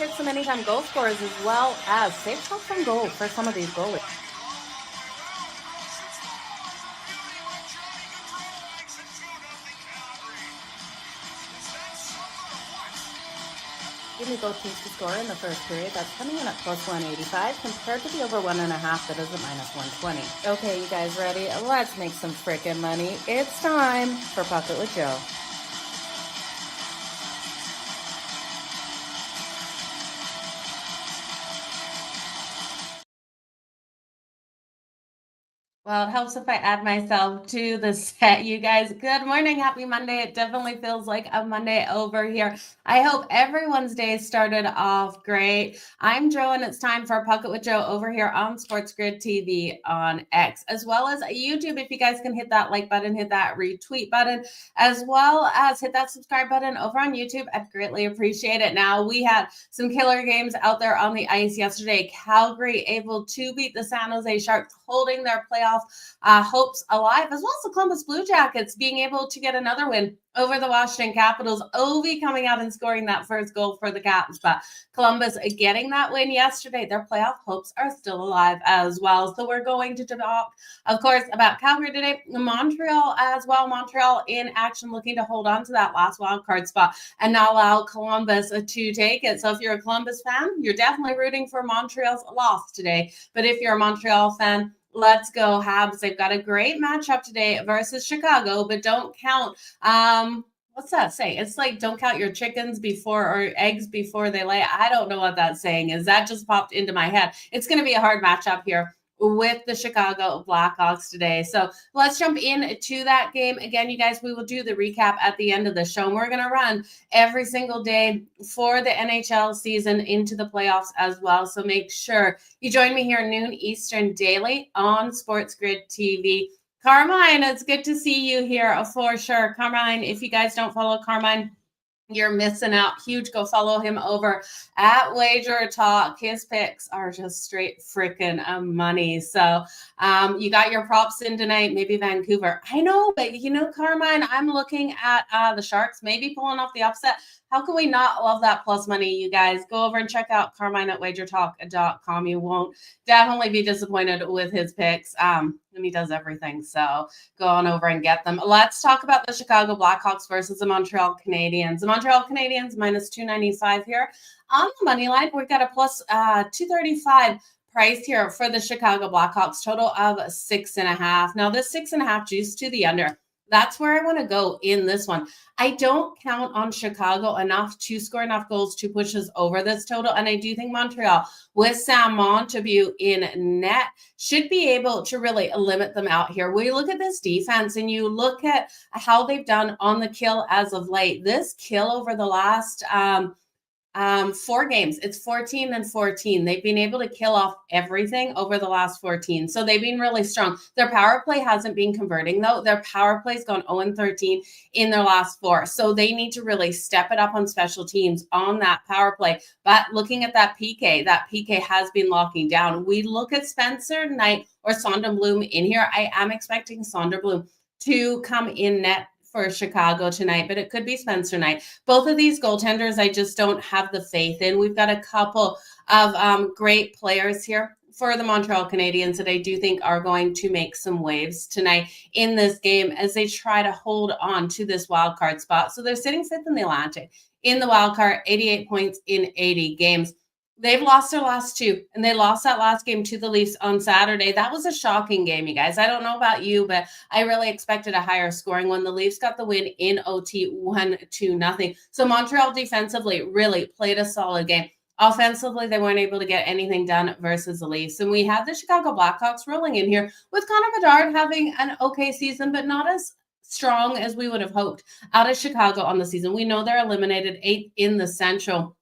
hit some anytime goal scorers as well as safe shots from goal for some of these goalies. Give me both teams to score in the first period. That's coming in at plus 185 compared to the over 1.5 that is at minus 120. Okay, you guys ready? Let's make some freaking money. It's time for Pocket with Jo. Well, it helps if I add myself to the set, you guys. Good morning. Happy Monday. It definitely feels like a Monday over here. I hope everyone's day started off great. I'm Jo, and it's time for Pocket with Jo over here on SportsGrid TV on X, as well as YouTube. If you guys can hit that like button, hit that retweet button, as well as hit that subscribe button over on YouTube. I'd greatly appreciate it. Now, we had some killer games out there on the ice yesterday. Calgary able to beat the San Jose Sharks, holding their playoff hopes alive, as well as the Columbus Blue Jackets being able to get another win over the Washington Capitals. Ovi coming out and scoring that first goal for the Caps, but Columbus getting that win yesterday. Their playoff hopes are still alive as well. So we're going to talk, of course, about Calgary today, Montreal as well. Montreal in action, looking to hold on to that last wild card spot and not allow Columbus to take it. So if you're a Columbus fan, you're definitely rooting for Montreal's loss today. But if you're a Montreal fan, let's go Habs. They've got a great matchup today versus Chicago, but don't count. What's that say? It's like, don't count your chickens before or eggs before they lay. I don't know what that saying is. That just popped into my head. It's going to be a hard matchup here with the Chicago Blackhawks today. So let's jump into that game. Again, you guys, we will do the recap at the end of the show. And we're going to run every single day for the NHL season into the playoffs as well. So make sure you join me here noon Eastern daily on SportsGrid TV. Carmine, it's good to see you here for sure. Carmine, if you guys don't follow Carmine, you're missing out. Huge. Go follow him over at Wager Talk. His picks are just straight freaking money. So you got your props in tonight, maybe Vancouver. I know, but Carmine, I'm looking at the Sharks, maybe pulling off the upset. How can we not love that plus money, you guys? Go over and check out Carmine at wagertalk.com. You won't definitely be disappointed with his picks. And he does everything. So go on over and get them. Let's talk about the Chicago Blackhawks versus the Montreal Canadiens. The Montreal Canadiens minus 295 here. On the money line, we've got a plus 235 price here for the Chicago Blackhawks, total of 6.5. Now, this 6.5 juice to the under. That's where I want to go in this one. I don't count on Chicago enough to score enough goals to push us over this total. And I do think Montreal, with Sam Montague in net, should be able to really limit them out here. We look at this defense and you look at how they've done on the kill as of late. This kill over the last 4 games, it's 14 and 14. They've been able to kill off everything over the last 14. So they've been really strong. Their power play hasn't been converting though. Their power play's gone 0-13 in their last 4. So they need to really step it up on special teams on that power play. But looking at that PK has been locking down. We look at Spencer Knight or Sonderblom in here. I am expecting Sonderblom to come in net for Chicago tonight, but it could be Spencer Knight. Both of these goaltenders, I just don't have the faith in. We've got a couple of great players here for the Montreal Canadiens that I do think are going to make some waves tonight in this game as they try to hold on to this wild card spot. So they're sitting 5th in the Atlantic in the wild card, 88 points in 80 games. They've lost their last 2, and they lost that last game to the Leafs on Saturday. That was a shocking game, you guys. I don't know about you, but I really expected a higher scoring when the Leafs got the win in OT 1-0. So Montreal defensively really played a solid game. Offensively, they weren't able to get anything done versus the Leafs. And we have the Chicago Blackhawks rolling in here with Connor Bedard having an okay season, but not as strong as we would have hoped out of Chicago on the season. We know they're eliminated 8th in the Central.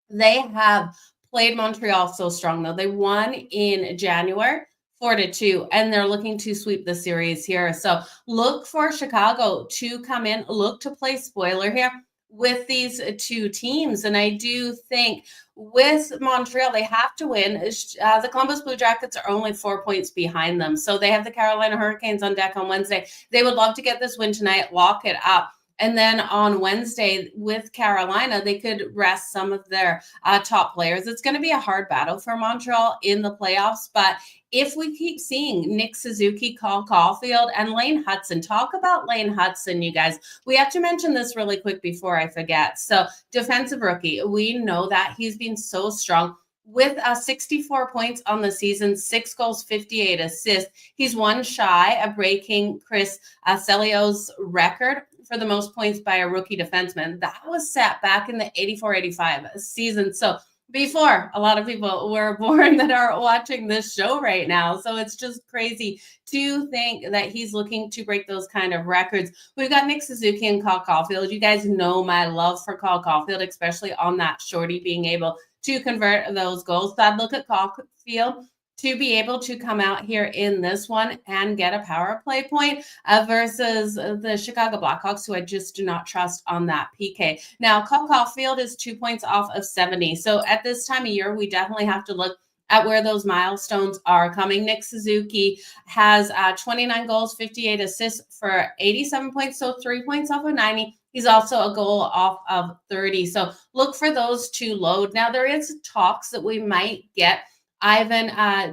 They have played Montreal so strong, though. They won in January 4-2, and they're looking to sweep the series here. So look for Chicago to come in, look to play spoiler here with these 2 teams. And I do think with Montreal, they have to win. The Columbus Blue Jackets are only 4 points behind them. So they have the Carolina Hurricanes on deck on Wednesday. They would love to get this win tonight, lock it up. And then on Wednesday with Carolina, they could rest some of their top players. It's going to be a hard battle for Montreal in the playoffs. But if we keep seeing Nick Suzuki, Cole Caulfield, and Lane Hudson, talk about Lane Hudson, you guys. We have to mention this really quick before I forget. So defensive rookie, we know that he's been so strong. With 64 points on the season, 6 goals, 58 assists. He's one shy of breaking Chris Celio's record for the most points by a rookie defenseman. That was set back in the 84-85 season. So before a lot of people were born that are watching this show right now. So it's just crazy to think that he's looking to break those kind of records. We've got Nick Suzuki and Cole Caulfield. You guys know my love for Cole Caulfield, especially on that shorty being able to convert those goals. So I'd look at Caulfield to be able to come out here in this one and get a power play point versus the Chicago Blackhawks, who I just do not trust on that PK. Now, Cole Caulfield is 2 points off of 70. So at this time of year, we definitely have to look at where those milestones are coming. Nick Suzuki has 29 goals, 58 assists for 87 points, so 3 points off of 90. He's also a goal off of 30. So look for those to load. Now, there is talks that we might get Ivan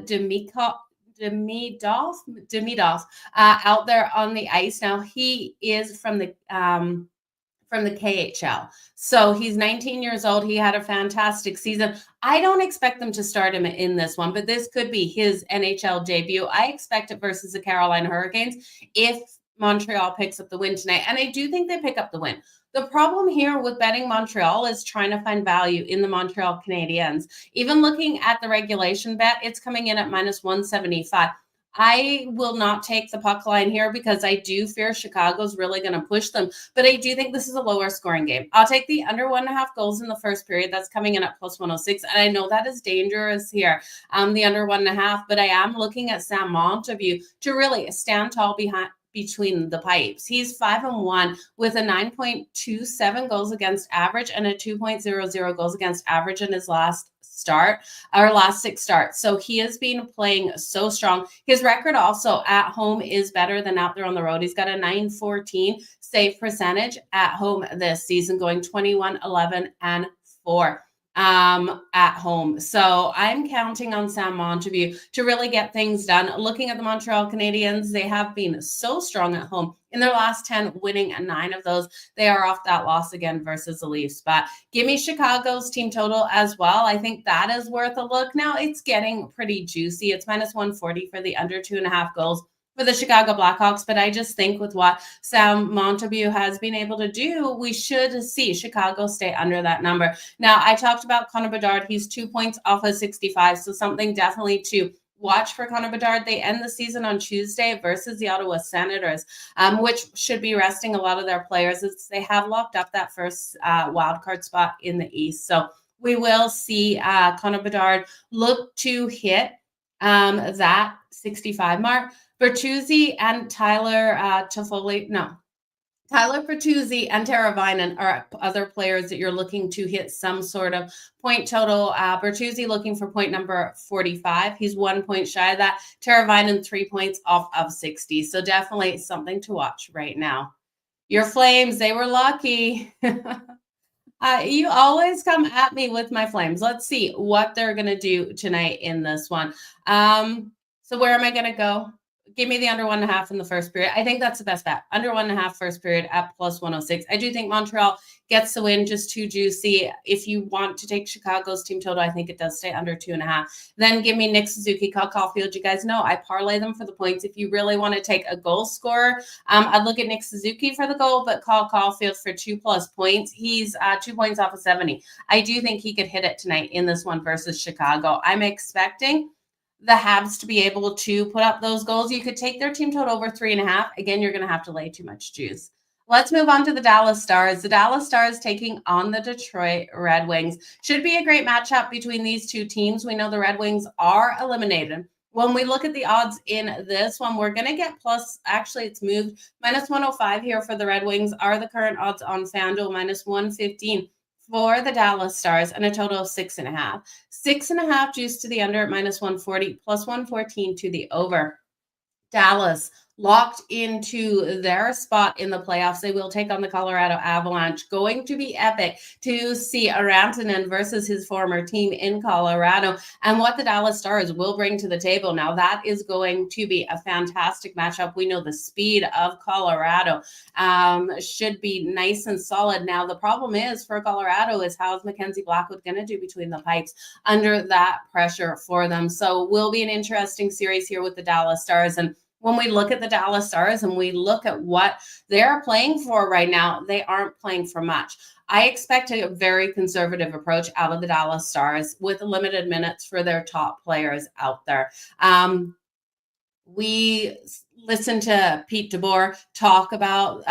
Demidov out there on the ice. Now, he is from the KHL. So he's 19 years old. He had a fantastic season. I don't expect them to start him in this one, but this could be his NHL debut. I expect it versus the Carolina Hurricanes if Montreal picks up the win tonight. And I do think they pick up the win. The problem here with betting Montreal is trying to find value in the Montreal Canadiens. Even looking at the regulation bet, it's coming in at minus 175. I will not take the puck line here because I do fear Chicago's really going to push them. But I do think this is a lower scoring game. I'll take the under 1.5 goals in the first period. That's coming in at plus 106. And I know that is dangerous here, the under 1.5. But I am looking at Sam Montague to really stand tall between the pipes. He's 5-1 with a 9.27 goals against average and a 2.00 goals against average in his last 6 starts. So he has been playing so strong. His record also at home is better than out there on the road. He's got a 914 save percentage at home this season, going 21, 11, and 4. At home. So I'm counting on Sam Montague to really get things done. Looking at the Montreal Canadiens, they have been so strong at home. In their last 10, winning 9 of those. They are off that loss again versus the Leafs. But give me Chicago's team total as well. I think that is worth a look. Now it's getting pretty juicy. It's minus 140 for the under 2.5 goals for the Chicago Blackhawks. But I just think with what Sam Montague has been able to do, we should see Chicago stay under that number. Now, I talked about Connor Bedard. He's 2 points off of 65. So something definitely to watch for Connor Bedard. They end the season on Tuesday versus the Ottawa Senators, which should be resting a lot of their players as they have locked up that first wildcard spot in the East. So we will see Connor Bedard look to hit that 65 mark. Bertuzzi and Tyler Bertuzzi and Teravainen are other players that you're looking to hit some sort of point total. Bertuzzi looking for point number 45. He's 1 point shy of that. Teravainen 3 points off of 60. So definitely something to watch right now. Your Flames, they were lucky. You always come at me with my Flames. Let's see what they're going to do tonight in this one. So where am I going to go? Give me the under 1.5 in the first period. I think that's the best bet. Under 1.5 first period at plus 106. I do think Montreal gets the win, just too juicy. If you want to take Chicago's team total, I think it does stay under 2.5. Then give me Nick Suzuki, Cole Caulfield. You guys know I parlay them for the points. If you really want to take a goal scorer, I'd look at Nick Suzuki for the goal, but Cole Caulfield for 2+ points. He's 2 points off of 70. I do think he could hit it tonight in this one versus Chicago. I'm expecting the Habs to be able to put up those goals. You could take their team total over 3.5. Again, you're going to have to lay too much juice. Let's move on to the Dallas Stars. The Dallas Stars taking on the Detroit Red Wings. Should be a great matchup between these two teams. We know the Red Wings are eliminated. When we look at the odds in this one, we're going to get plus, actually it's moved, minus 105 here for the Red Wings are the current odds on FanDuel, minus 115 for the Dallas Stars, and a total of 6.5. 6.5 juice to the under at minus 140, plus 114 to the over. Dallas locked into their spot in the playoffs. They will take on the Colorado Avalanche. Going to be epic to see Rantanen versus his former team in Colorado and what the Dallas Stars will bring to the table. Now, that is going to be a fantastic matchup. We know the speed of Colorado should be nice and solid. Now, the problem is for Colorado is how is Mackenzie Blackwood going to do between the pipes under that pressure for them? So will be an interesting series here with the Dallas Stars. And when we look at the Dallas Stars and we look at what they're playing for right now, they aren't playing for much. I expect a very conservative approach out of the Dallas Stars with limited minutes for their top players out there. We listened to Pete DeBoer talk about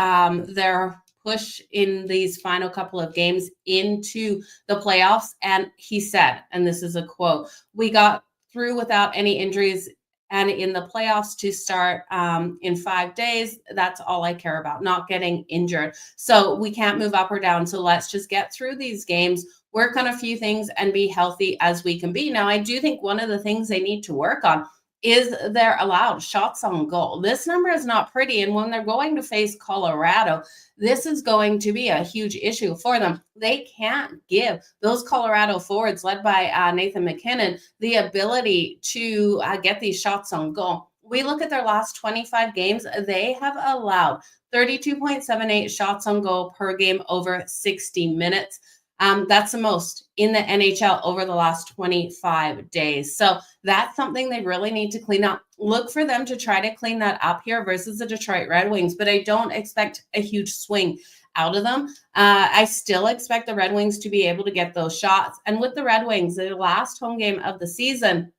their push in these final couple of games into the playoffs. And he said, and this is a quote, "We got through without any injuries and in the playoffs to start in 5 days, that's all I care about, not getting injured. So we can't move up or down. So let's just get through these games, work on a few things, and be healthy as we can be." Now, I do think one of the things they need to work on is their allowed shots on goal. This number is not pretty. And when they're going to face Colorado, this is going to be a huge issue for them. They can't give those Colorado forwards led by Nathan MacKinnon the ability to get these shots on goal. We look at their last 25 games, they have allowed 32.78 shots on goal per game over 60 minutes. That's the most in the NHL over the last 25 days. So that's something they really need to clean up. Look for them to try to clean that up here versus the Detroit Red Wings, but I don't expect a huge swing out of them. I still expect the Red Wings to be able to get those shots. And with the Red Wings, their last home game of the season,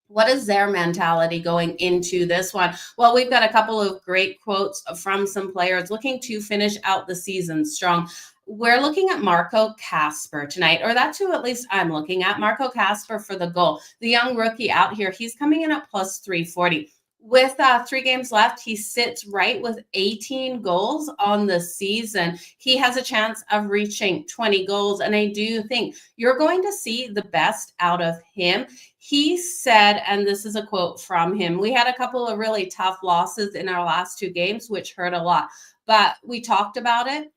what is their mentality going into this one? Well, we've got a couple of great quotes from some players looking to finish out the season strong. We're looking at Marco Kasper tonight, or that's who at least I'm looking at. Marco Kasper for the goal. The young rookie out here, he's coming in at plus 340. With 3 games left, he sits right with 18 goals on the season. He has a chance of reaching 20 goals, and I do think you're going to see the best out of him. He said, and this is a quote from him, "We had a couple of really tough losses in our last 2 games, which hurt a lot, but we talked about it.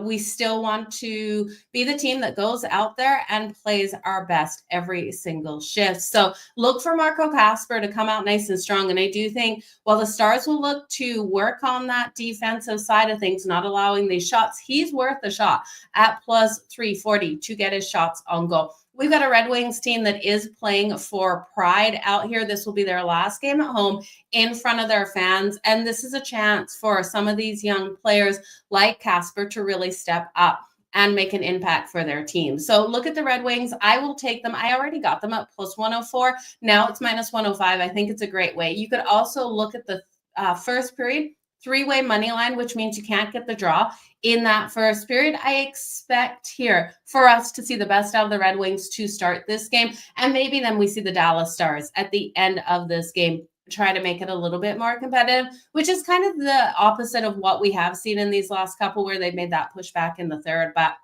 We still want to be the team that goes out there and plays our best every single shift." So look for Marco Kasper to come out nice and strong. And I do think, while the Stars will look to work on that defensive side of things, not allowing these shots, he's worth a shot at plus 340 to get his shots on goal. We've got a Red Wings team that is playing for pride out here. This will be their last game at home in front of their fans. And this is a chance for some of these young players like Kasper to really step up and make an impact for their team. So look at the Red Wings. I will take them. I already got them at plus 104. Now it's minus 105. I think it's a great way. You could also look at the first period, 3-way money line, which means you can't get the draw in that first period. I expect here for us to see the best out of the Red Wings to start this game. And maybe then we see the Dallas Stars at the end of this game try to make it a little bit more competitive, which is kind of the opposite of what we have seen in these last couple where they've made that pushback in the third. But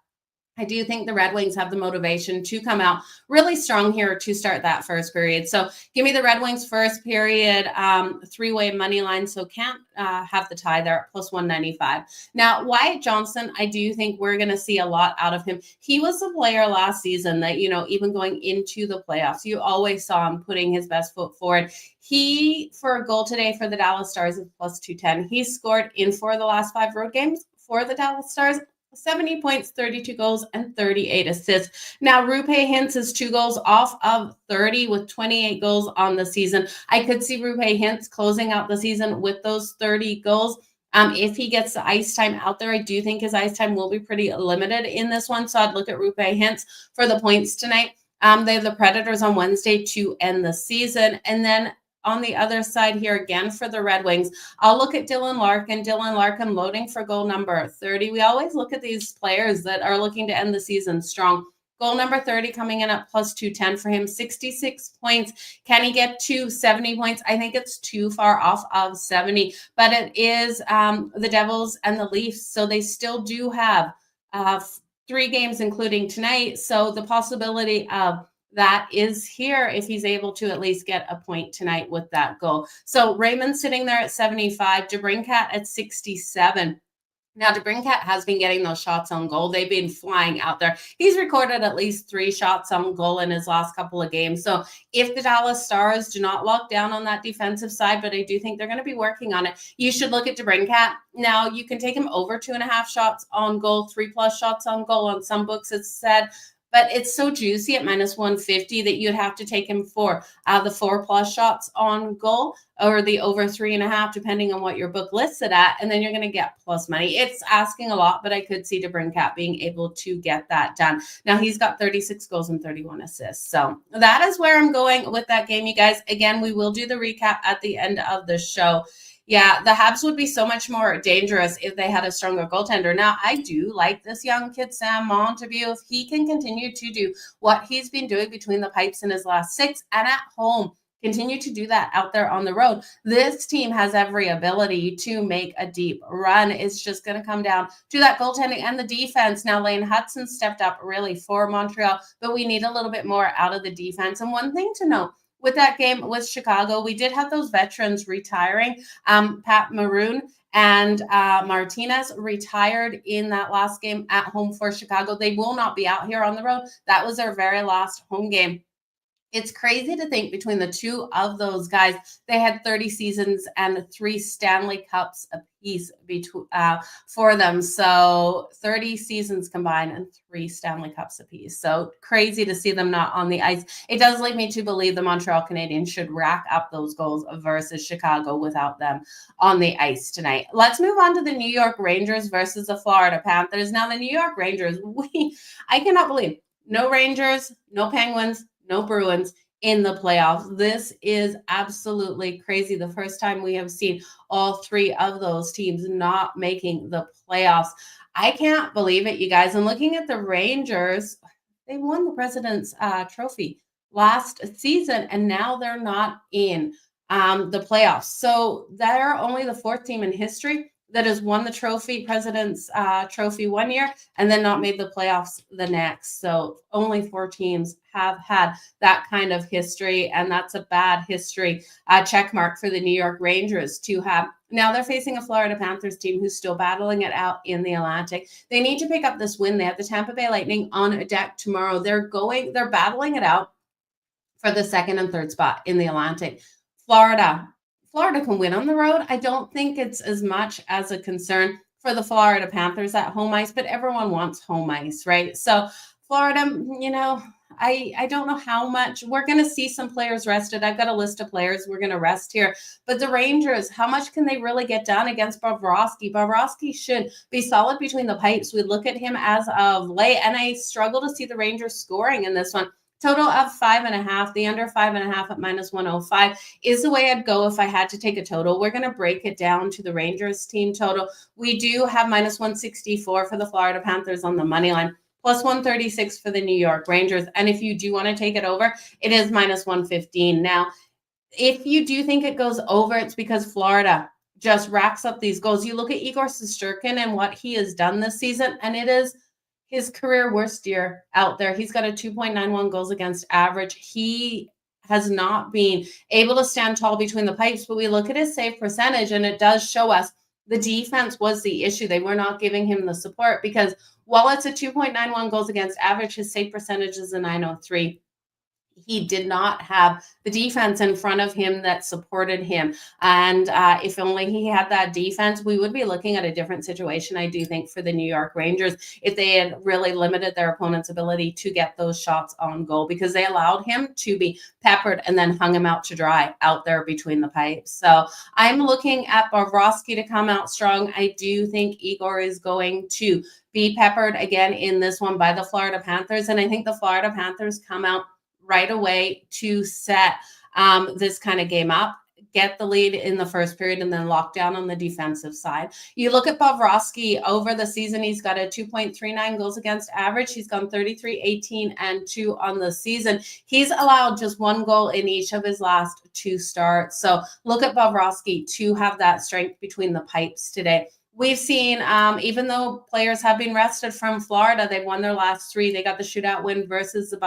I do think the Red Wings have the motivation to come out really strong here to start that first period. So give me the Red Wings first period, 3-way money line. So can't have the tie there at plus 195. Now, Wyatt Johnston, I do think we're going to see a lot out of him. He was the player last season that, even going into the playoffs, you always saw him putting his best foot forward. He, for a goal today for the Dallas Stars, is plus 210. He scored in 4 of the last 5 road games for the Dallas Stars. 70 points, 32 goals, and 38 assists. Now, Roope Hintz is 2 goals off of 30 with 28 goals on the season. I could see Roope Hintz closing out the season with those 30 goals. If he gets the ice time out there, I do think his ice time will be pretty limited in this one. So I'd look at Roope Hintz for the points tonight. They have the Predators on Wednesday to end the season. And then on the other side here, again, for the Red Wings, I'll look at Dylan Larkin. Dylan Larkin loading for goal number 30. We always look at these players that are looking to end the season strong. Goal number 30 coming in at plus 210 for him, 66 points. Can he get to 70 points? I think it's too far off of 70, but it is the Devils and the Leafs, so they still do have 3 games, including tonight. So the possibility of that is here if he's able to at least get a point tonight with that goal. So Raymond sitting there at 75, DeBrincat at 67. Now, DeBrincat has been getting those shots on goal. They've been flying out there. He's recorded at least 3 shots on goal in his last couple of games. So if the Dallas Stars do not lock down on that defensive side, but I do think they're going to be working on it, you should look at DeBrincat. Now, you can take him over 2.5 shots on goal, 3+ shots on goal. On some books, it's said. But it's so juicy at -150 that you'd have to take him for the 4+ shots on goal or the over 3.5, depending on what your book lists it at. And then you're going to get plus money. It's asking a lot, but I could see DeBrincat being able to get that done. Now, he's got 36 goals and 31 assists. So that is where I'm going with that game, you guys. Again, we will do the recap at the end of the show. Yeah, the Habs would be so much more dangerous if they had a stronger goaltender. Now, I do like this young kid, Sam Montague. If he can continue to do what he's been doing between the pipes in his last 6 and at home, continue to do that out there on the road, this team has every ability to make a deep run. It's just going to come down to that goaltending and the defense. Now, Lane Hudson stepped up really for Montreal, but we need a little bit more out of the defense. And one thing to note, with that game with Chicago, we did have those veterans retiring. Pat Maroon and Martinez retired in that last game at home for Chicago. They will not be out here on the road. That was their very last home game. It's crazy to think between the two of those guys, they had 30 seasons and 3 Stanley Cups apiece for them. So 30 seasons combined and 3 Stanley Cups apiece. So crazy to see them not on the ice. It does lead me to believe the Montreal Canadiens should rack up those goals versus Chicago without them on the ice tonight. Let's move on to the New York Rangers versus the Florida Panthers. Now, the New York Rangers, I cannot believe no Rangers, no Penguins, no Bruins in the playoffs. This is absolutely crazy. The first time we have seen all 3 of those teams not making the playoffs. I can't believe it, you guys. And looking at the Rangers, they won the President's Trophy last season, and now they're not in the playoffs. So they're only the 4th team in history that has won the trophy, President's Trophy one year, and then not made the playoffs the next. So only 4 teams have had that kind of history, and that's a bad history check mark for the New York Rangers to have. Now they're facing a Florida Panthers team who's still battling it out in the Atlantic. They need to pick up this win. They have the Tampa Bay Lightning on deck tomorrow. They're battling it out for the 2nd and 3rd spot in the Atlantic. Florida can win on the road. I don't think it's as much as a concern for the Florida Panthers at home ice, but everyone wants home ice, right? So Florida, I don't know how much. We're going to see some players rested. I've got a list of players we're going to rest here. But the Rangers, how much can they really get done against Bobrovsky? Bobrovsky should be solid between the pipes. We look at him as of late, and I struggle to see the Rangers scoring in this one. Total of 5.5. The under 5.5 at -105 is the way I'd go if I had to take a total. We're going to break it down to the Rangers team total. We do have -164 for the Florida Panthers on the money line, +136 for the New York Rangers. And if you do want to take it over, it is -115. Now, if you do think it goes over, it's because Florida just racks up these goals. You look at Igor Shesterkin and what he has done this season, and it is his career worst year out there. He's got a 2.91 goals against average. He has not been able to stand tall between the pipes, but we look at his save percentage, and it does show us the defense was the issue. They were not giving him the support because while it's a 2.91 goals against average, his save percentage is a 903. He did not have the defense in front of him that supported him. And if only he had that defense, we would be looking at a different situation, I do think, for the New York Rangers if they had really limited their opponent's ability to get those shots on goal, because they allowed him to be peppered and then hung him out to dry out there between the pipes. So I'm looking at Bobrovsky to come out strong. I do think Igor is going to be peppered again in this one by the Florida Panthers. And I think the Florida Panthers come out right away to set this kind of game up, get the lead in the first period, and then lock down on the defensive side. You look at Bobrovsky over the season, he's got a 2.39 goals against average. He's gone 33, 18, and 2 on the season. He's allowed just 1 goal in each of his last 2 starts. So look at Bobrovsky to have that strength between the pipes today. We've seen, even though players have been rested from Florida, they've won their last 3. They got the shootout win versus the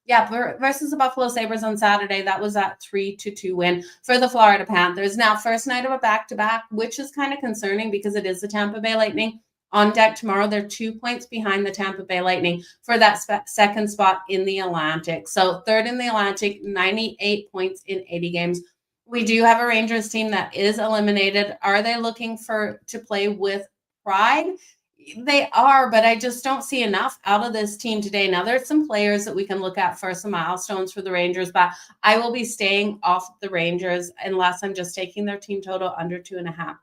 Yeah, versus the Buffalo Sabres on Saturday. That was that 3-2 win for the Florida Panthers. Now, first night of a back-to-back, which is kind of concerning because it is the Tampa Bay Lightning on deck tomorrow. They're 2 points behind the Tampa Bay Lightning for that second spot in the Atlantic. So third in the Atlantic, 98 points in 80 games. We do have a Rangers team that is eliminated. Are they looking to play with pride? They are, but I just don't see enough out of this team today. Now, there's some players that we can look at for some milestones for the Rangers, but I will be staying off the Rangers unless I'm just taking their team total under 2.5.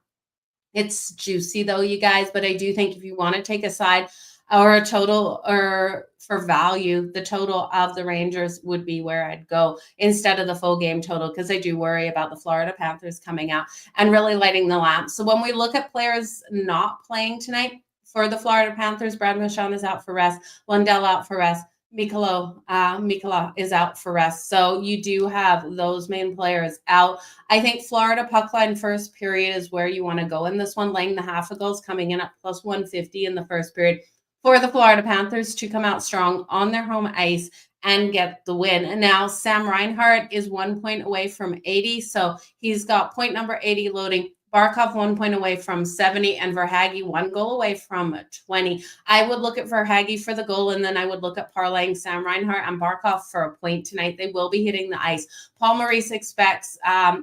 It's juicy though, you guys, but I do think if you want to take a side or a total or for value, the total of the Rangers would be where I'd go instead of the full game total because I do worry about the Florida Panthers coming out and really lighting the lamp. So when we look at players not playing tonight for the Florida Panthers, Brad Marchand is out for rest, Lundell out for rest. Mikkola is out for rest. So you do have those main players out. I think Florida puck line first period is where you want to go in this one, laying the half of goals coming in at plus 150 in the first period for the Florida Panthers to come out strong on their home ice and get the win. And now Sam Reinhart is 1 point away from 80. So he's got point number 80 loading. Barkov 1 point away from 70 and Verhaeghe 1 goal away from 20. I would look at Verhaeghe for the goal, and then I would look at parlaying Sam Reinhart and Barkov for a point tonight. They will be hitting the ice. Paul Maurice expects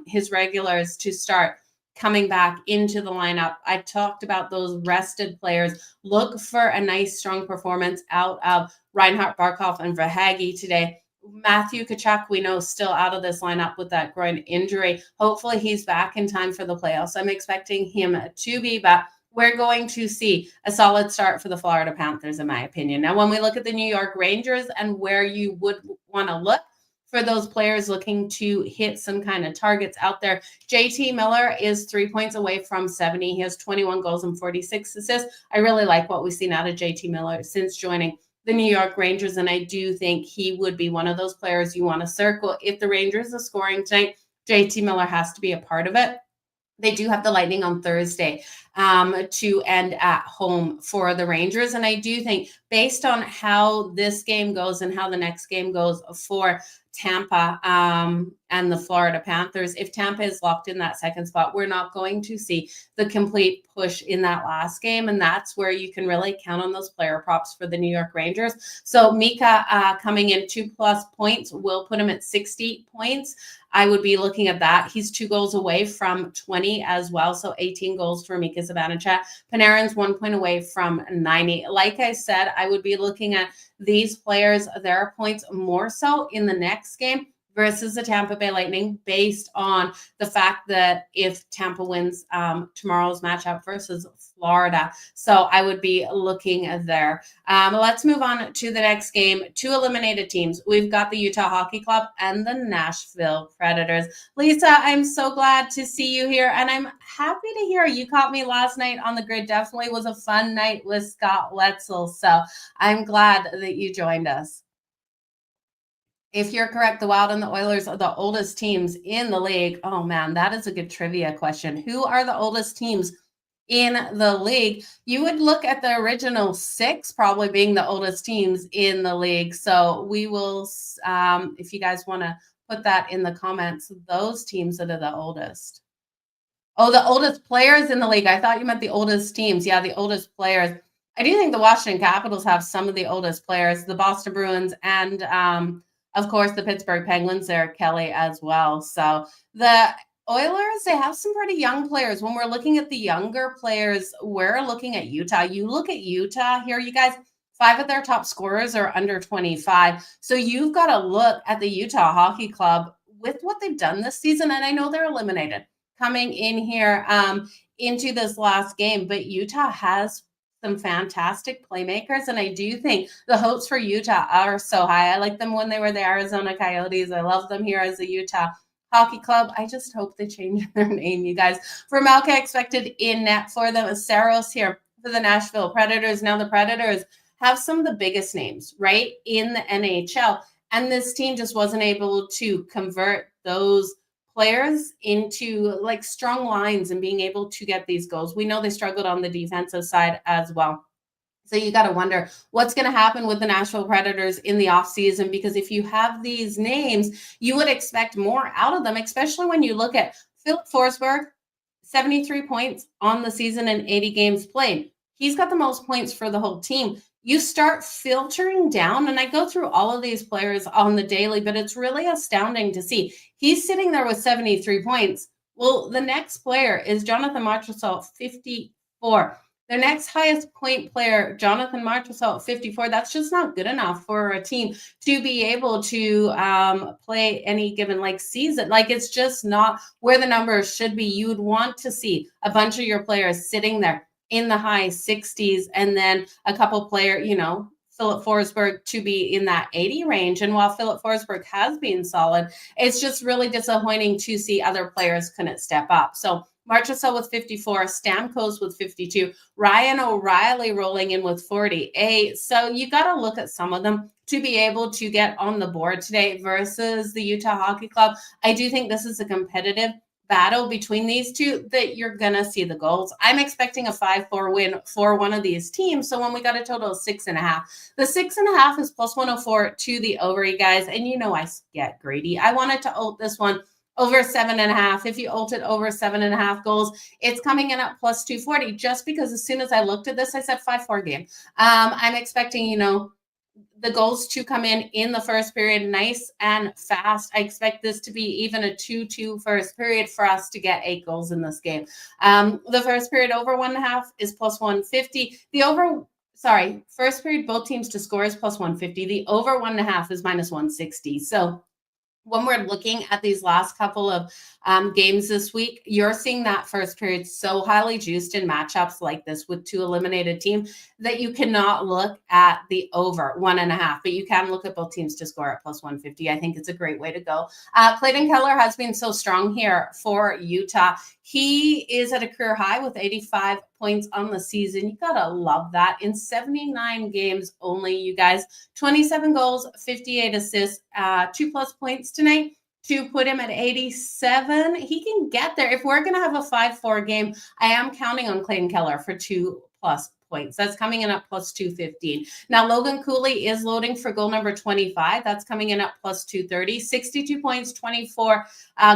his regulars to start coming back into the lineup. I talked about those rested players. Look for a nice, strong performance out of Reinhart, Barkov, and Verhaeghe today. Matthew Tkachuk, we know, still out of this lineup with that groin injury. Hopefully he's back in time for the playoffs. I'm expecting him to be, but we're going to see a solid start for the Florida Panthers, in my opinion. Now, when we look at the New York Rangers and where you would want to look for those players looking to hit some kind of targets out there, JT Miller is 3 points away from 70. He has 21 goals and 46 assists. I really like what we've seen out of JT Miller since joining the New York Rangers, and I do think he would be one of those players you want to circle. If the Rangers are scoring tonight, JT Miller has to be a part of it. They do have the Lightning on Thursday to end at home for the Rangers. And I do think based on how this game goes and how the next game goes for Tampa and the Florida Panthers, if Tampa is locked in that second spot, we're not going to see the complete push in that last game. And that's where you can really count on those player props for the New York Rangers. So Mika coming in 2+ points will put him at 60 points. I would be looking at that. He's 2 goals away from 20 as well. So 18 goals for Mika Zibanejad. Panarin's 1 point away from 90. Like I said, I would be looking at these players, their points more so in the next game versus the Tampa Bay Lightning based on the fact that if Tampa wins tomorrow's matchup versus Florida. So I would be looking there. Let's move on to the next game. 2 eliminated teams. We've got the Utah Hockey Club and the Nashville Predators. Lisa, I'm so glad to see you here, and I'm happy to hear you caught me last night on the grid. Definitely was a fun night with Scott Wetzel, so I'm glad that you joined us. If you're correct, the Wild and the Oilers are the oldest teams in the league. Oh, man, that is a good trivia question. Who are the oldest teams in the league? You would look at the original 6 probably being the oldest teams in the league. So we will, if you guys want to put that in the comments, those teams that are the oldest. Oh, the oldest players in the league. I thought you meant the oldest teams. Yeah, the oldest players. I do think the Washington Capitals have some of the oldest players, the Boston Bruins, and of course, the Pittsburgh Penguins there, Kelly, as well. So the Oilers, they have some pretty young players. When we're looking at the younger players, we're looking at Utah. You look at Utah here, you guys, 5 of their top scorers are under 25. So you've got to look at the Utah Hockey Club with what they've done this season. And I know they're eliminated coming in here into this last game, but Utah has some fantastic playmakers, and I do think the hopes for Utah are so high. I like them when they were the Arizona Coyotes. I love them here as the Utah Hockey Club. I just hope they change their name, you guys. For Malka expected in net for them, Saros here for the Nashville Predators. Now the Predators have some of the biggest names, right, in the NHL, and this team just wasn't able to convert those players into like strong lines and being able to get these goals. We know they struggled on the defensive side as well. So you got to wonder what's going to happen with the Nashville Predators in the offseason, because if you have these names, you would expect more out of them, especially when you look at Philip Forsberg, 73 points on the season and 80 games played. He's got the most points for the whole team. You start filtering down, and I go through all of these players on the daily, but it's really astounding to see. He's sitting there with 73 points. Well, the next player is Jonathan Marchessault, 54. Their next highest point player, Jonathan Marchessault, 54. That's just not good enough for a team to be able to play any given season. It's just not where the numbers should be. You would want to see a bunch of your players sitting there in the high 60s, and then a couple player, Philip Forsberg to be in that 80 range. And while Philip Forsberg has been solid, it's just really disappointing to see other players couldn't step up. So Marchessault with 54, Stamkos with 52, Ryan O'Reilly rolling in with 48. So you got to look at some of them to be able to get on the board today versus the Utah Hockey Club. I do think this is a competitive battle between these two that you're going to see the goals. I'm expecting a 5-4 win for one of these teams. So when we got a total of 6.5, the 6.5 is plus 104 to the over, you guys. And I get greedy. I wanted to ult this one over 7.5. If you ult it over 7.5 goals, it's coming in at plus 240, just because as soon as I looked at this, I said 5-4 game. I'm expecting, the goals to come in the first period, nice and fast. I expect this to be even a 2-2 first period for us to get 8 goals in this game. The first period over 1.5 is plus 150. First period, both teams to score is plus 150. The over 1.5 is minus 160. So when we're looking at these last couple of games this week, you're seeing that first period so highly juiced in matchups like this with 2 eliminated teams that you cannot look at the over 1.5, but you can look at both teams to score at plus 150. I think it's a great way to go. Clayton Keller has been so strong here for Utah. He is at a career high with 85 points on the season. You gotta love that. In 79 games only, you guys, 27 goals, 58 assists, 2+ points tonight to put him at 87. He can get there. If we're going to have a 5-4 game, I am counting on Clayton Keller for 2+ points. That's coming in at plus 215. Now, Logan Cooley is loading for goal number 25. That's coming in at plus 230. 62 points, 24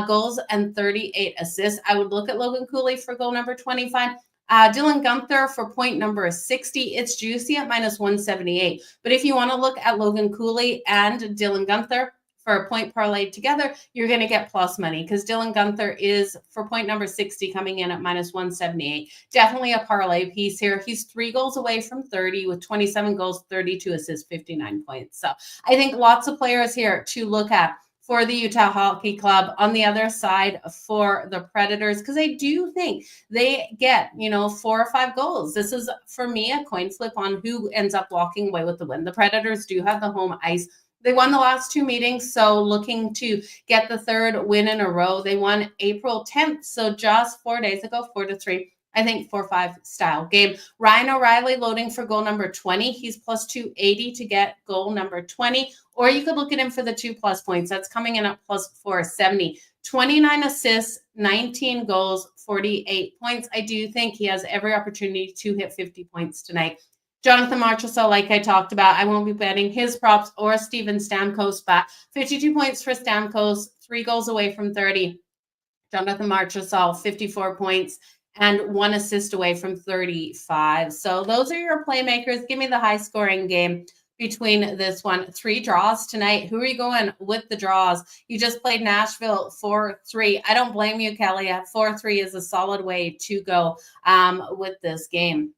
goals, and 38 assists. I would look at Logan Cooley for goal number 25. Dylan Guenther for point number 60. It's juicy at minus 178. But if you want to look at Logan Cooley and Dylan Guenther for a point parlay together, you're going to get plus money, because Dylan Guenther is for point number 60 coming in at minus 178. Definitely a parlay piece here. He's 3 goals away from 30 with 27 goals, 32 assists, 59 points. So I think lots of players here to look at for the Utah Hockey Club. On the other side for the Predators, because I do think they get, 4 or 5 goals. This is, for me, a coin flip on who ends up walking away with the win. The Predators do have the home ice. They won the last 2 meetings, so looking to get the 3rd win in a row. They won April 10th, so just 4 days ago, 4-3. I think 4-5 style game. Ryan O'Reilly loading for goal number 20. He's plus 280 to get goal number 20. Or you could look at him for the 2+ points. That's coming in at plus 470. 29 assists, 19 goals, 48 points. I do think he has every opportunity to hit 50 points tonight. Jonathan Marchessault, like I talked about, I won't be betting his props or Steven Stamkos, but 52 points for Stamkos, 3 goals away from 30. Jonathan Marchessault, 54 points and 1 assist away from 35. So those are your playmakers. Give me the high-scoring game between this one. 3 draws tonight. Who are you going with the draws? You just played Nashville 4-3. I don't blame you, Kelly. 4-3 is a solid way to go with this game.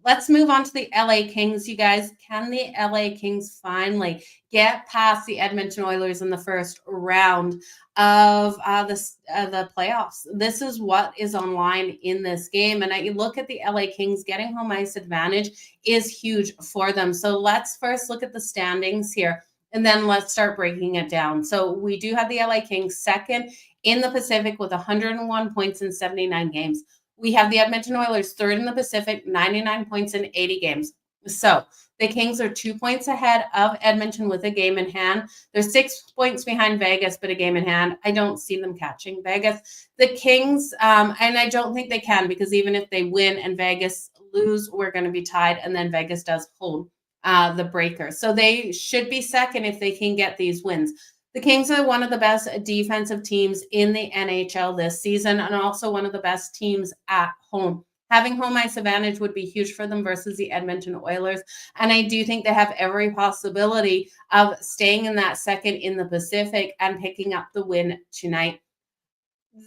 Let's move on to the LA Kings, you guys. Can the LA Kings finally get past the Edmonton Oilers in the first round of the playoffs? This is what is on line in this game. And you look at the LA Kings, getting home ice advantage is huge for them. So let's first look at the standings here, and then let's start breaking it down. So we do have the LA Kings second in the Pacific with 101 points in 79 games. We have the Edmonton Oilers third in the Pacific, 99 points in 80 games. So the Kings are 2 points ahead of Edmonton with a game in hand. They're 6 points behind Vegas, but a game in hand. I don't see them catching Vegas. The Kings, and I don't think they can, because even if they win and Vegas Blues were going to be tied, and then Vegas does hold the breaker. So they should be second if they can get these wins. The Kings are one of the best defensive teams in the NHL this season, and also one of the best teams at home. Having home ice advantage would be huge for them versus the Edmonton Oilers. And I do think they have every possibility of staying in that second in the Pacific and picking up the win tonight.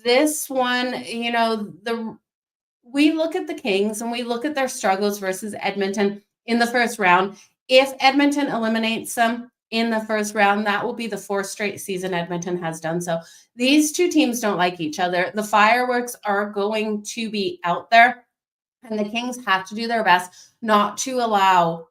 This one, we look at the Kings and we look at their struggles versus Edmonton in the first round. If Edmonton eliminates them in the first round, that will be the fourth straight season Edmonton has done so. These two teams don't like each other. The fireworks are going to be out there, and the Kings have to do their best not to allow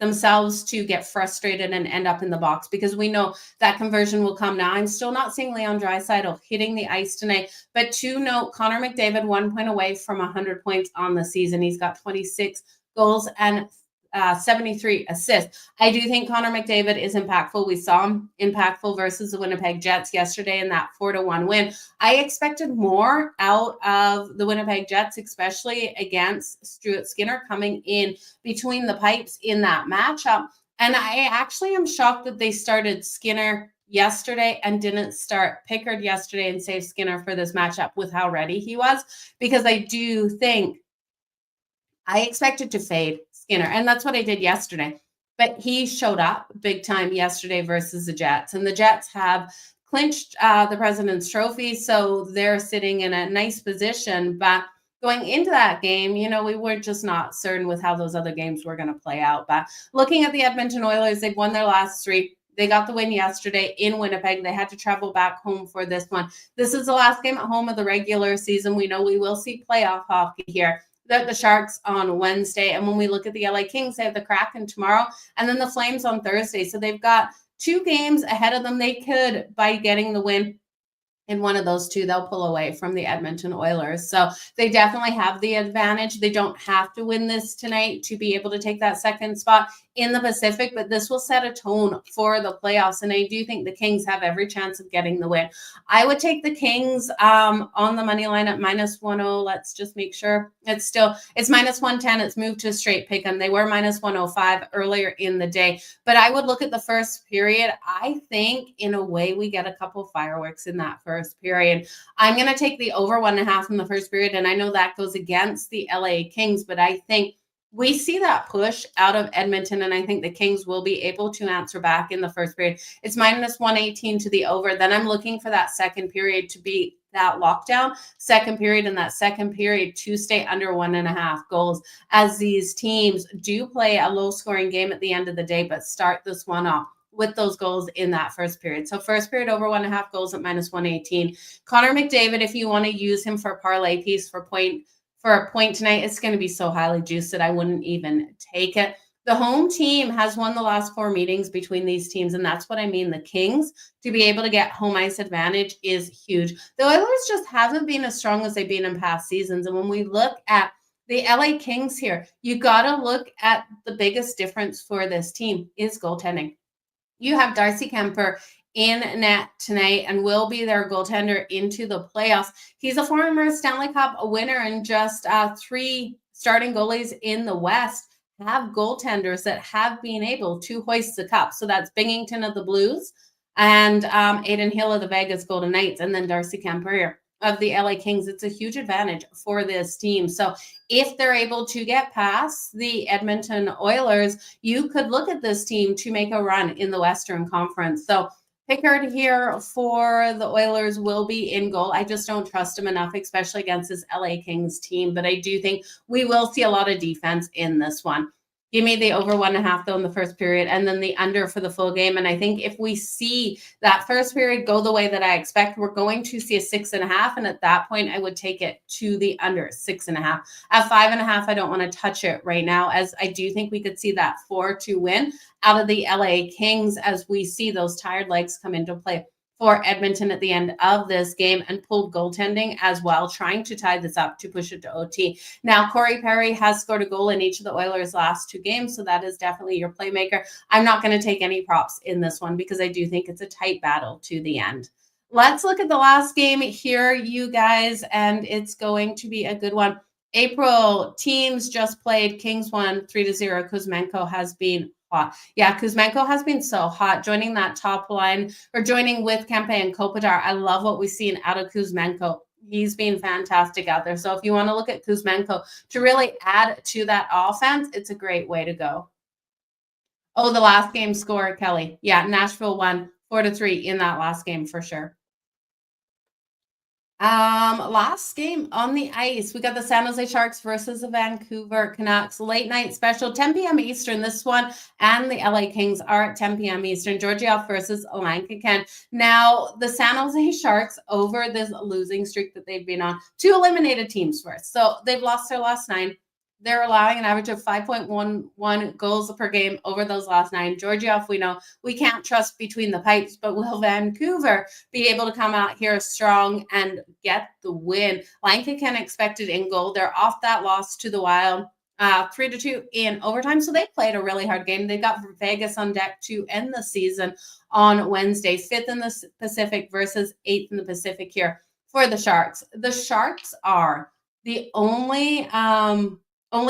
themselves to get frustrated and end up in the box, because we know that conversion will come. Now, I'm still not seeing Leon Draisaitl hitting the ice tonight, but to note, Connor McDavid 1 point away from 100 points on the season. He's got 26 goals and 73 assists. I do think Connor McDavid is impactful. We saw him impactful versus the Winnipeg Jets yesterday in that 4-1 win. I expected more out of the Winnipeg Jets, especially against Stuart Skinner coming in between the pipes in that matchup. And I actually am shocked that they started Skinner yesterday and didn't start Pickard yesterday and save Skinner for this matchup with how ready he was, because I do think I expected to fade Skinner, and that's what I did yesterday. But he showed up big time yesterday versus the Jets, and the Jets have clinched the President's Trophy, so they're sitting in a nice position. But going into that game, we were just not certain with how those other games were going to play out. But looking at the Edmonton Oilers, they've won their last three. They got the win yesterday in Winnipeg. They had to travel back home for this one. This is the last game at home of the regular season. We know we will see playoff hockey here. The Sharks on Wednesday. And when we look at the LA Kings, they have the Kraken tomorrow and then the Flames on Thursday. So they've got 2 games ahead of them. They could, by getting the win in one of those 2, they'll pull away from the Edmonton Oilers. So they definitely have the advantage. They don't have to win this tonight to be able to take that second spot in the Pacific, but this will set a tone for the playoffs. And I do think the Kings have every chance of getting the win. I would take the Kings on the money line at -1.0. Let's just make sure it's -110. It's moved to a straight pick 'em. They were -105 earlier in the day, but I would look at the first period. I think in a way we get a couple fireworks in that first period. I'm going to take the over 1.5 in the first period. And I know that goes against the LA Kings, but I think we see that push out of Edmonton, and I think the Kings will be able to answer back in the first period. It's -118 to the over. Then I'm looking for that second period to be that lockdown second period, and that second period to stay under 1.5 goals, as these teams do play a low-scoring game at the end of the day, but start this one off with those goals in that first period. So first period over 1.5 goals at -118. Connor McDavid, if you want to use him for a parlay piece for a point tonight, it's going to be so highly juiced that I wouldn't even take it. The home team has won the last 4 meetings between these teams, and that's what I mean. The Kings, to be able to get home ice advantage is huge. The Oilers just haven't been as strong as they've been in past seasons. And when we look at the LA Kings here, you got to look at the biggest difference for this team is goaltending. You have Darcy Kemper in net tonight and will be their goaltender into the playoffs. He's a former Stanley Cup winner, and just 3 starting goalies in the West have goaltenders that have been able to hoist the cup. So that's Binghamton of the Blues and Aiden Hill of the Vegas Golden Knights, and then Darcy Kemper of the LA Kings. It's a huge advantage for this team. So if they're able to get past the Edmonton Oilers, you could look at this team to make a run in the Western Conference. So Pickard here for the Oilers will be in goal. I just don't trust him enough, especially against this LA Kings team. But I do think we will see a lot of defense in this one. Give me the over 1.5 though in the first period, and then the under for the full game. And I think if we see that first period go the way that I expect, we're going to see a 6.5. And at that point, I would take it to the under 6.5. At 5.5, I don't want to touch it right now, as I do think we could see that 4-2 win out of the LA Kings as we see those tired legs come into play for Edmonton at the end of this game, and pulled goaltending as well, trying to tie this up to push it to OT. Now, Corey Perry has scored a goal in each of the Oilers' last 2 games, so that is definitely your playmaker. I'm not going to take any props in this one because I do think it's a tight battle to the end. Let's look at the last game here, you guys, and it's going to be a good one. April teams just played. Kings won 3-0. Kuzmenko has been hot. Yeah, Kuzmenko has been so hot. Joining that top line or joining with Kempe and Kopitar. I love what we've seen out of Kuzmenko. He's been fantastic out there. So if you want to look at Kuzmenko to really add to that offense, it's a great way to go. Oh, the last game score, Kelly. Yeah, Nashville won 4-3 in that last game for sure. Last game on the ice, we got the San Jose Sharks versus the Vancouver Canucks. Late night special, 10 p.m. Eastern. This one and the LA Kings are at 10 p.m. Eastern. Georgiev versus Lankaken. Now, the San Jose Sharks, over this losing streak that they've been on, 2 eliminated teams first. So they've lost their last 9. They're allowing an average of 5.11 goals per game over those last 9. Georgiev, we know we can't trust between the pipes, but will Vancouver be able to come out here strong and get the win? Lankaken expected in goal. They're off that loss to the Wild, 3-2 in overtime. So they played a really hard game. They got Vegas on deck to end the season on Wednesday, 5th in the Pacific versus 8th in the Pacific here for the Sharks. The Sharks are the only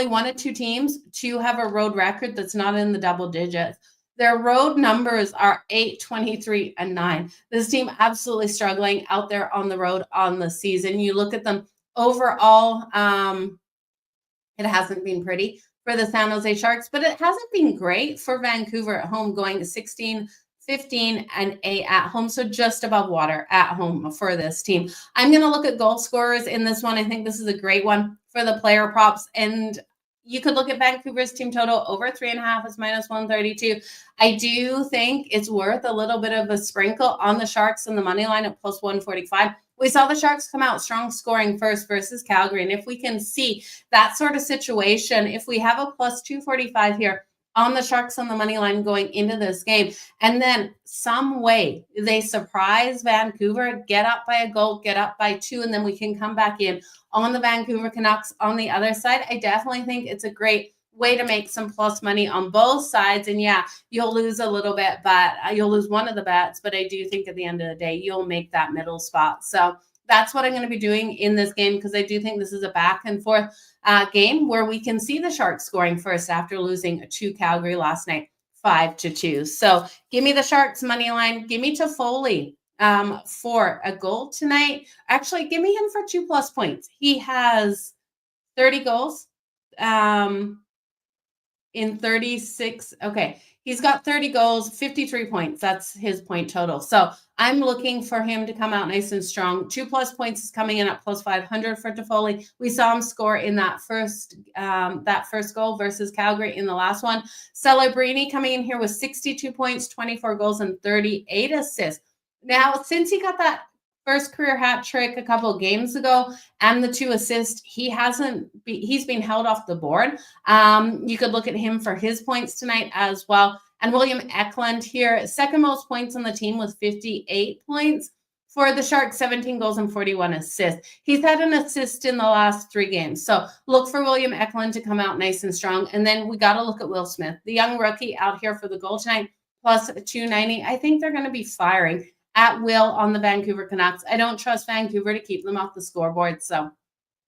one of 2 teams to have a road record that's not in the double digits. Their road numbers are 8, 23, and 9. This team absolutely struggling out there on the road on the season. You look at them overall, it hasn't been pretty for the San Jose Sharks, but it hasn't been great for Vancouver at home, going 16, 15, and 8 at home. So just above water at home for this team. I'm going to look at goal scorers in this one. I think this is a great one for the player props. And you could look at Vancouver's team total over 3.5 is -132. I do think it's worth a little bit of a sprinkle on the Sharks and the money line at +145. We saw the Sharks come out strong scoring first versus Calgary. And if we can see that sort of situation, if we have a +245 here on the Sharks on the money line going into this game, and then some way they surprise Vancouver, get up by a goal, get up by 2, and then we can come back in on the Vancouver Canucks on the other side. I definitely think it's a great way to make some plus money on both sides. And yeah, you'll lose a little bit, but you'll lose one of the bets. But I do think at the end of the day, you'll make that middle spot. So that's what I'm going to be doing in this game, because I do think this is a back and forth game where we can see the Sharks scoring first after losing to Calgary last night, 5-2. So give me the Sharks money line. Give me Toffoli for a goal tonight. Actually, give me him for 2+ points. He has 30 goals in 36. Okay. He's got 30 goals, 53 points. That's his point total. So I'm looking for him to come out nice and strong. 2+ points is coming in at +500 for Toffoli. We saw him score in that first goal versus Calgary in the last one. Celebrini coming in here with 62 points, 24 goals, and 38 assists. Now, since he got that first career hat trick a couple of games ago and the 2 assists, he's been held off the board. You could look at him for his points tonight as well. And William Eklund here, second most points on the team with 58 points. For the Sharks, 17 goals and 41 assists. He's had an assist in the last 3 games. So look for William Eklund to come out nice and strong. And then we got to look at Will Smith, the young rookie out here for the goal tonight, +290. I think they're going to be firing at will on the Vancouver Canucks. I don't trust Vancouver to keep them off the scoreboard. So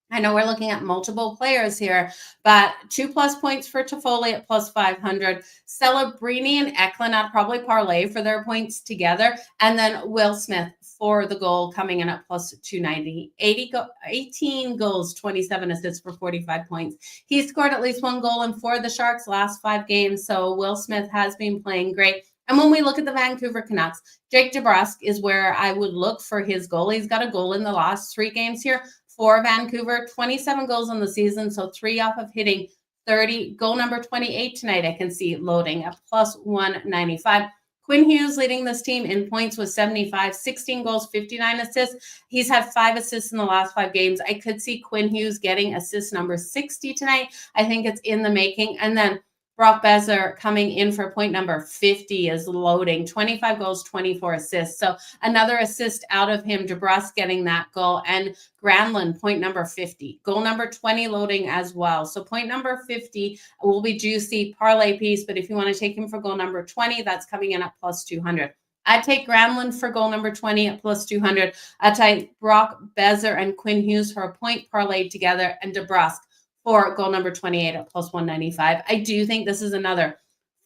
I know we're looking at multiple players here, but 2+ points for Toffoli at +500. Celebrini and Eklund, I'd probably parlay for their points together. And then Will Smith for the goal coming in at +290. 18 goals, 27 assists for 45 points. He scored at least 1 goal in 4 of the Sharks' last 5 games. So Will Smith has been playing great. And when we look at the Vancouver Canucks, Jake DeBrusk is where I would look for his goal. He's got a goal in the last 3 games here for Vancouver, 27 goals on the season, so 3 off of hitting 30. Goal number 28 tonight, I can see loading at +195. Quinn Hughes leading this team in points with 75, 16 goals, 59 assists. He's had 5 assists in the last 5 games. I could see Quinn Hughes getting assist number 60 tonight. I think it's in the making. And then Brock Besser coming in for point number 50 is loading, 25 goals, 24 assists. So another assist out of him, DeBrusk getting that goal, and Granlund, point number 50. Goal number 20 loading as well. So point number 50 will be juicy parlay piece, but if you want to take him for goal number 20, that's coming in at +200. I'd take Granlund for goal number 20 at plus 200. I'd take Brock Bezer and Quinn Hughes for a point parlayed together, and DeBrusque for goal number 28 at plus 195. I do think this is another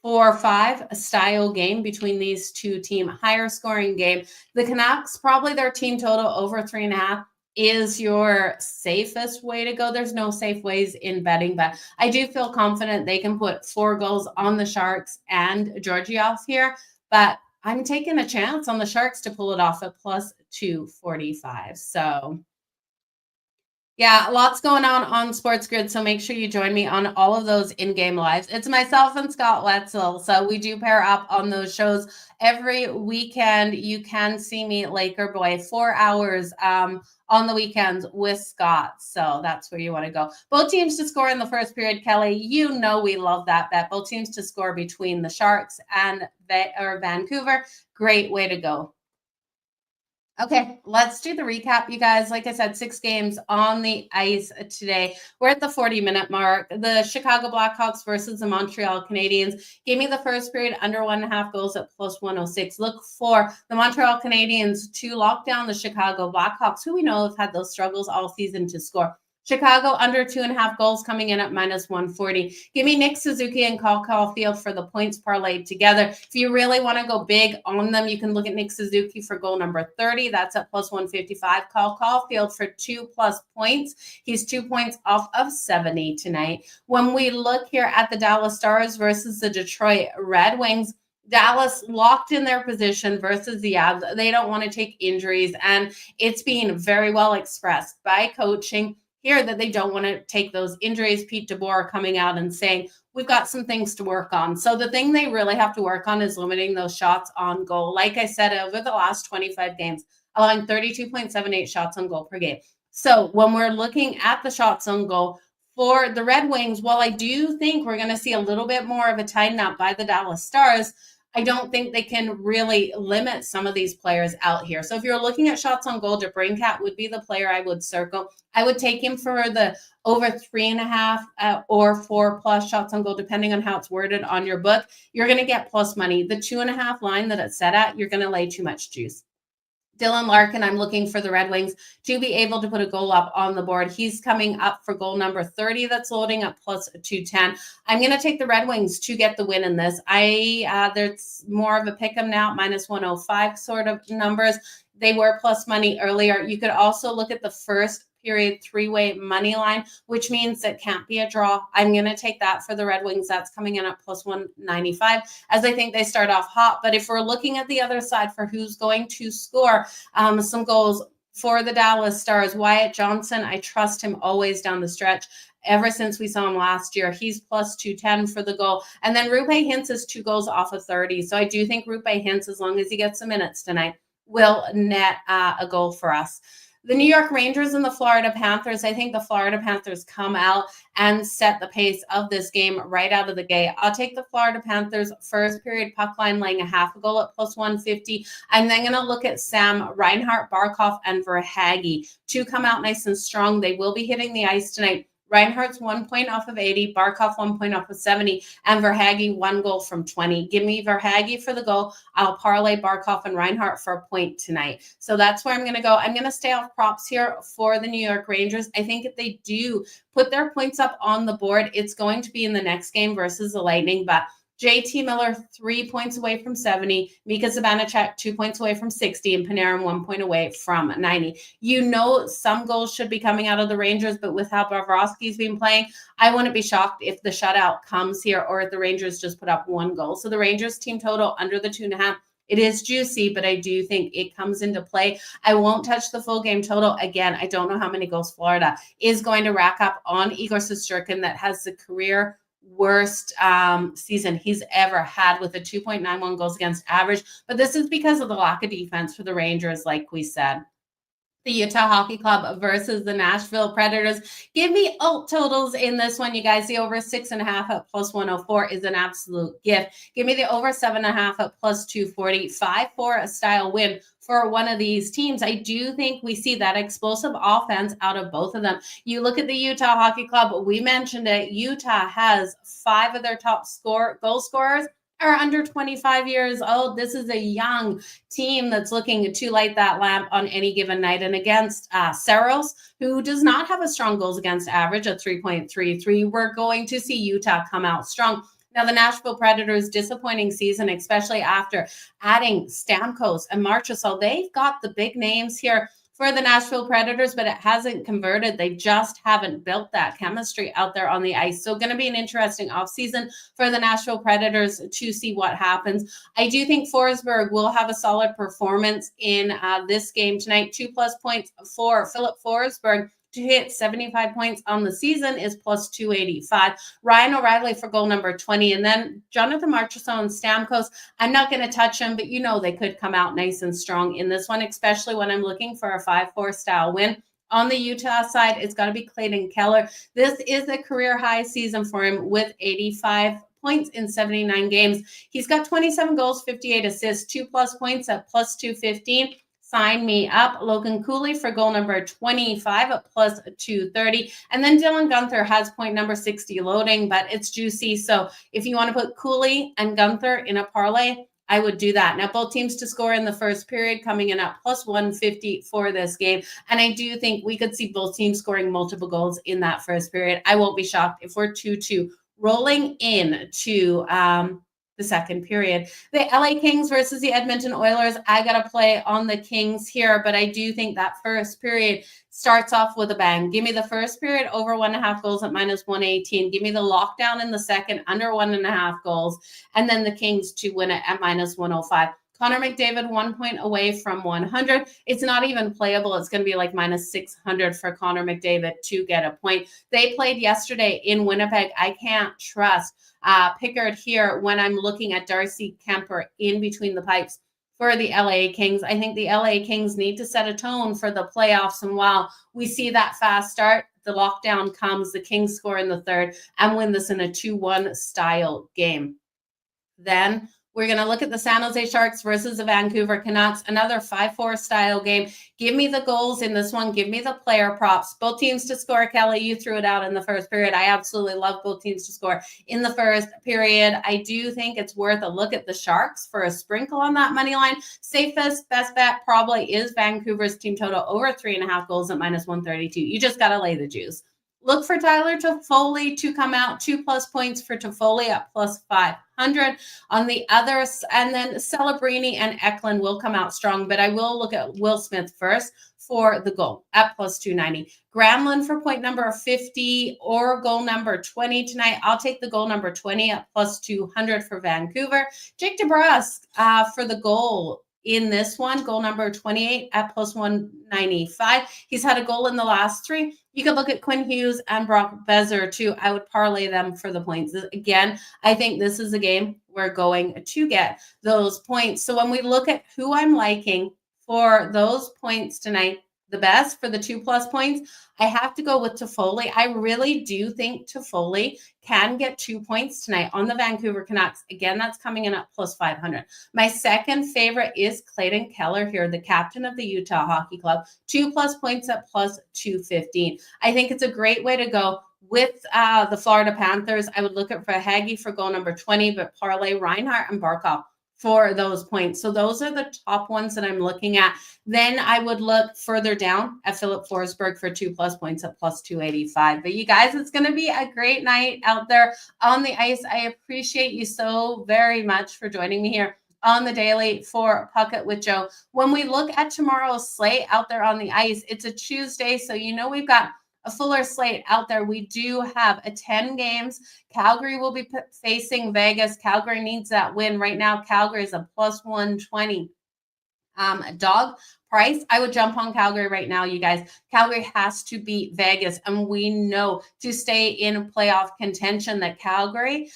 4-5 style game between these two team, higher scoring game. The Canucks, probably their team total over 3.5 is your safest way to go. There's no safe ways in betting, but I do feel confident they can put 4 goals on the Sharks and Georgiev here. But I'm taking a chance on the Sharks to pull it off at plus 245. So yeah, lots going on SportsGrid, so make sure you join me on all of those in-game lives. It's myself and Scott Wetzel, so we do pair up on those shows every weekend. You can see me, Laker Boy, 4 hours on the weekends with Scott, so that's where you want to go. Both teams to score in the first period, Kelly. You know we love that bet. Both teams to score between the Sharks and Vancouver. Great way to go. Okay, let's do the recap, you guys. Like I said, 6 games on the ice today. We're at the 40-minute mark. The Chicago Blackhawks versus the Montreal Canadiens gave me the first period under 1.5 goals at plus 106. Look for the Montreal Canadiens to lock down the Chicago Blackhawks, who we know have had those struggles all season to score. Chicago under 2.5 goals coming in at minus 140. Give me Nick Suzuki and Cole Caulfield for the points parlayed together. If you really want to go big on them, you can look at Nick Suzuki for goal number 30. That's at plus 155. Cole Caulfield for 2+ points. He's 2 points off of 70 tonight. When we look here at the Dallas Stars versus the Detroit Red Wings, Dallas locked in their position versus the Avs. They don't want to take injuries, and it's being very well expressed by coaching here that they don't want to take those injuries. Pete DeBoer coming out and saying, we've got some things to work on. So the thing they really have to work on is limiting those shots on goal. Like I said, over the last 25 games, allowing 32.78 shots on goal per game. So when we're looking at the shots on goal for the Red Wings, while I do think we're going to see a little bit more of a tighten up by the Dallas Stars, I don't think they can really limit some of these players out here. So if you're looking at shots on goal, DeBrincat would be the player I would circle. I would take him for the over 3.5 or 4+ shots on goal, depending on how it's worded on your book. You're going to get plus money. The 2.5 line that it's set at, you're going to lay too much juice. Dylan Larkin, I'm looking for the Red Wings to be able to put a goal up on the board. He's coming up for goal number 30. That's loading up plus 210. I'm going to take the Red Wings to get the win in this. There's more of a pick 'em now, minus 105 sort of numbers. They were plus money earlier. You could also look at the first period 3-way money line, which means that can't be a draw. I'm going to take that for the Red Wings. That's coming in at plus 195, as I think they start off hot. But if we're looking at the other side for who's going to score some goals for the Dallas Stars, Wyatt Johnson, I trust him always down the stretch. Ever since we saw him last year, he's plus 210 for the goal. And then Rupe Hintz is 2 goals off of 30. So I do think Rupe Hintz, as long as he gets some minutes tonight, will net a goal for us. The New York Rangers and the Florida Panthers, I think the Florida Panthers come out and set the pace of this game right out of the gate. I'll take the Florida Panthers first period puck line laying a half a goal at plus 150. I'm then going to look at Sam Reinhart, Barkov, and Verhaeghe to come out nice and strong. They will be hitting the ice tonight. Reinhardt's 1 point off of 80, Barkov 1 point off of 70, and Verhaeghe 1 goal from 20. Give me Verhaeghe for the goal. I'll parlay Barkov and Reinhardt for a point tonight. So that's where I'm going to go. I'm going to stay off props here for the New York Rangers. I think if they do put their points up on the board, it's going to be in the next game versus the Lightning, but JT Miller, 3 points away from 70. Mika Zibanejad, 2 points away from 60. And Panarin, 1 point away from 90. You know some goals should be coming out of the Rangers, but with how Bobrovsky's been playing, I wouldn't be shocked if the shutout comes here or if the Rangers just put up 1 goal. So the Rangers team total under the 2.5. It is juicy, but I do think it comes into play. I won't touch the full game total. Again, I don't know how many goals Florida is going to rack up on Igor Shesterkin that has the career worst season he's ever had with a 2.91 goals against average. But this is because of the lack of defense for the Rangers, like we said. The Utah Hockey Club versus the Nashville Predators. Give me alt totals in this one, you guys. The over 6.5 at plus 104 is an absolute gift. Give me the over 7.5 at plus 240. 5-4 style win for one of these teams. I do think we see that explosive offense out of both of them. You look at the Utah Hockey Club, we mentioned it. Utah has 5 of their top goal scorers are under 25 years old. This is a young team that's looking to light that lamp on any given night. And against Saros, who does not have a strong goals against average at 3.33, we're going to see Utah come out strong. Now, the Nashville Predators' disappointing season, especially after adding Stamkos and Marchessault, they've got the big names here for the Nashville Predators, but it hasn't converted. They just haven't built that chemistry out there on the ice. So going to be an interesting offseason for the Nashville Predators to see what happens. I do think Forsberg will have a solid performance in this game tonight. 2+ points for Philip Forsberg to hit 75 points on the season is plus 285. Ryan O'Reilly for goal number 20. And then Jonathan Marchessault and Stamkos, I'm not going to touch them, but you know they could come out nice and strong in this one, especially when I'm looking for a 5-4 style win. On the Utah side, it's got to be Clayton Keller. This is a career high season for him with 85 points in 79 games. He's got 27 goals, 58 assists, 2+ points at plus 215. Sign me up. Logan Cooley for goal number 25 at plus 230. And then Dylan Guenther has point number 60 loading, but it's juicy. So if you want to put Cooley and Guenther in a parlay, I would do that. Now, both teams to score in the first period coming in at plus 150 for this game. And I do think we could see both teams scoring multiple goals in that first period. I won't be shocked if we're 2-2 rolling into the second period. The LA Kings versus the Edmonton Oilers. I got to play on the Kings here, but I do think that first period starts off with a bang. Give me the first period over 1.5 goals at minus 118. Give me the lockdown in the second under 1.5 goals, and then the Kings to win it at minus 105. Connor McDavid 1 point away from 100. It's not even playable. It's going to be like minus 600 for Connor McDavid to get a point. They played yesterday in Winnipeg. I can't trust Pickard here when I'm looking at Darcy Kemper in between the pipes for the LA Kings. I think the LA Kings need to set a tone for the playoffs. And while we see that fast start, the lockdown comes, the Kings score in the third and win this in a 2-1 style game. Then we're going to look at the San Jose Sharks versus the Vancouver Canucks, another 5-4 style game. Give me the goals in this one. Give me the player props. Both teams to score. Kelly, you threw it out in the first period. I absolutely love both teams to score in the first period. I do think it's worth a look at the Sharks for a sprinkle on that money line. Safest, best bet probably is Vancouver's team total over 3.5 goals at minus 132. You just got to lay the juice. Look for Tyler Toffoli to come out. 2+ points for Toffoli at plus 500 on the others. And then Celebrini and Eklund will come out strong, but I will look at Will Smith first for the goal at plus 290. Granlund for point number 50 or goal number 20 tonight. I'll take the goal number 20 at plus 200 for Vancouver. Jake DeBrusk for the goal in this one, goal number 28 at plus 195. He's had a goal in the last 3. You could look at Quinn Hughes and Brock Besser too. I would parlay them for the points. Again, I think this is a game we're going to get those points. So when we look at who I'm liking for those points tonight, the best for the 2+ points, I have to go with Toffoli. I really do think Toffoli can get 2 points tonight on the Vancouver Canucks. Again, that's coming in at plus 500. My second favorite is Clayton Keller here, the captain of the Utah Hockey Club. 2+ points at plus 215. I think it's a great way to go with the Florida Panthers. I would look at Verhaeghe for goal number 20, but parlay Reinhart and Barkov for those points. So those are the top ones that I'm looking at. Then I would look further down at Philip Forsberg for 2+ points at plus 285. But you guys, it's going to be a great night out there on the ice. I appreciate you so very much for joining me here on the daily for Puck It with Jo. When we look at tomorrow's slate out there on the ice, it's a Tuesday. So you know we've got a fuller slate out there. We do have 10 games. Calgary will be facing Vegas. Calgary needs that win. Right now, Calgary is a plus 120 dog price. I would jump on Calgary right now, you guys. Calgary has to beat Vegas, and we know to stay in playoff contention that Calgary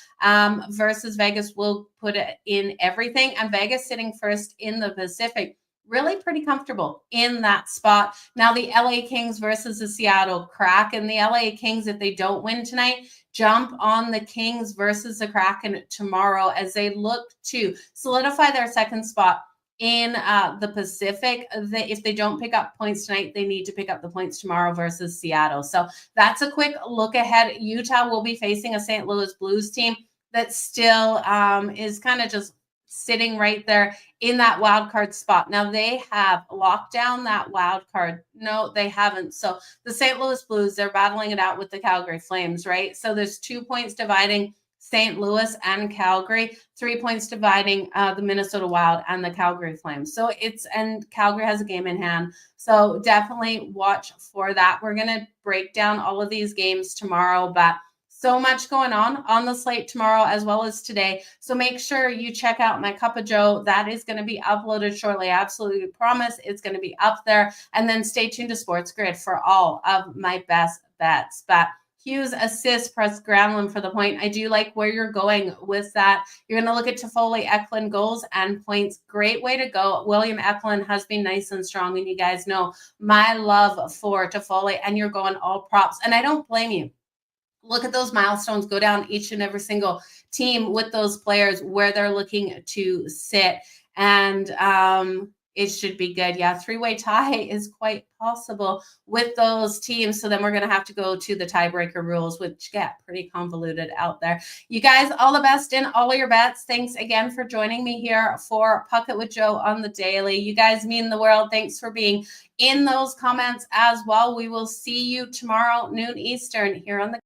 versus Vegas will put it in everything, and Vegas sitting first in the Pacific. Really pretty comfortable in that spot. Now the LA Kings versus the Seattle Kraken. The LA Kings, if they don't win tonight, jump on the Kings versus the Kraken tomorrow as they look to solidify their second spot in the Pacific. If they don't pick up points tonight, they need to pick up the points tomorrow versus Seattle. So that's a quick look ahead. Utah will be facing a St. Louis Blues team that still is kind of just sitting right there in that wild card spot. Now they have locked down that wild card. No, they haven't. So the St. Louis Blues, they're battling it out with the Calgary Flames, right? So there's 2 points dividing St. Louis and Calgary, 3 points dividing the Minnesota Wild and the Calgary Flames. So and Calgary has a game in hand. So definitely watch for that. We're going to break down all of these games tomorrow, but so much going on the slate tomorrow as well as today. So make sure you check out my Cup of Joe. That is going to be uploaded shortly. I absolutely promise it's going to be up there. And then stay tuned to SportsGrid for all of my best bets. But Hughes assist, press Granlund for the point. I do like where you're going with that. You're going to look at Toffoli, Eklund goals and points. Great way to go. William Eklund has been nice and strong, and you guys know my love for Toffoli, and you're going all props. And I don't blame you. Look at those milestones, go down each and every single team with those players where they're looking to sit. And it should be good. Yeah, three-way tie is quite possible with those teams. So then we're going to have to go to the tiebreaker rules, which get pretty convoluted out there. You guys, all the best in all of your bets. Thanks again for joining me here for Puck It with Joe on the daily. You guys mean the world. Thanks for being in those comments as well. We will see you tomorrow, noon Eastern, here on the